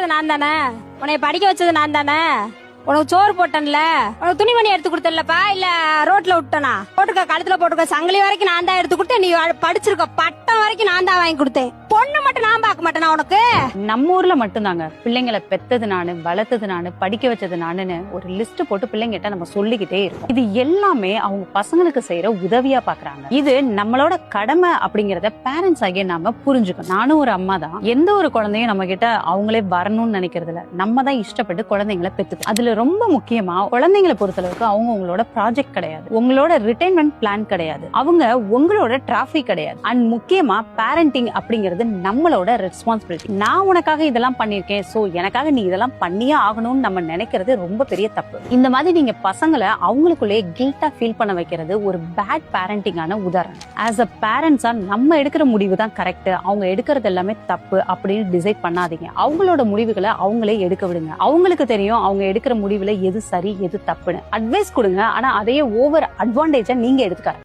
பெத்தது நான் தானே, உன்னை படிக்க வச்சது நான் தானே, உனக்கு சோறு போட்டேன்ல, உனக்கு துணிமணி எடுத்து கொடுத்தல்லப்பா, இல்ல ரோட்ல விட்டனா? போட்டுக்க, கழுத்துல போட்டுக்க, சங்கிலி வரைக்கும் நான் தான் எடுத்து கொடுத்தேன். நீ படிச்சிருக்க பட்டம் வரைக்கும் நான் தான் வாங்கி கொடுத்தேன். பொண்ணு மட்டும் நான் பார்க்க மாட்டேனா உனக்கு? நம்ம ஊர்ல மட்டும்தாங்க பிள்ளைங்களை பெத்தது நானு, வளர்த்தது நானு, படிக்க வச்சது நானுன்னு ஒரு லிஸ்ட் போட்டு பிள்ளைங்கிட்ட நம்ம சொல்லிக்கிட்டே இருக்கோம். இது எல்லாமே அவங்க பசங்களுக்கு செய்யற உதவியா பாக்குறாங்க. இது நம்மளோட கடமை அப்படிங்கறத பேரண்ட்ஸ் ஆகிய நாம புரிஞ்சுக்கணும். நானும் ஒரு அம்மா தான். எந்த ஒரு குழந்தையும் நம்ம கிட்ட அவங்களே வரணும்னு நினைக்கிறதுல நம்ம தான் இஷ்டப்பட்டு குழந்தைங்களை பெத்துக்கணும். அதுல ரொம்ப முக்கியமா குழந்தைங்களை பொறுத்தளவுக்கு அவங்க உங்களோட ப்ராஜெக்ட் கிடையாது, உங்களோட ரிட்டைன்மெண்ட் பிளான் கிடையாது, அவங்க உங்களோட டிராஃபிக் கிடையாது. அண்ட் முக்கியமா பேரண்டிங் அப்படிங்கிறது நம்மளோட ரெஸ்பான்சிபிலிட்டி. நான் உனக்காக இதெல்லாம் பண்ணிருக்கேன், சோ எனக்காக நீ இதெல்லாம் பண்ணியே ஆகணும்னு நம்ம நினைக்கிறது ரொம்ப பெரிய தப்பு. இந்த மாதிரி நீங்க பசங்களை அவங்களுக்குள்ளே கில்ட்டா ஃபீல் பண்ண வைக்கிறது ஒரு பேட் பேரண்டிங்கான உதாரணம். ஆஸ் அ பேரண்ட்ஸா நம்ம எடுக்கிற முடிவு தான் கரெக்ட், அவங்க எடுக்கிறது எல்லாமே தப்பு அப்படின்னு டிசைட் பண்ணாதீங்க. அவங்களோட முடிவுகளை அவங்களே எடுக்க விடுங்க. அவங்களுக்கு தெரியும் அவங்க எடுக்கிற முடிவுல எது சரி எது தப்புன்னு. அட்வைஸ் கொடுங்க, ஆனா அதையே ஓவர் அட்வான்டேஜா நீங்க எடுத்துக்காரு.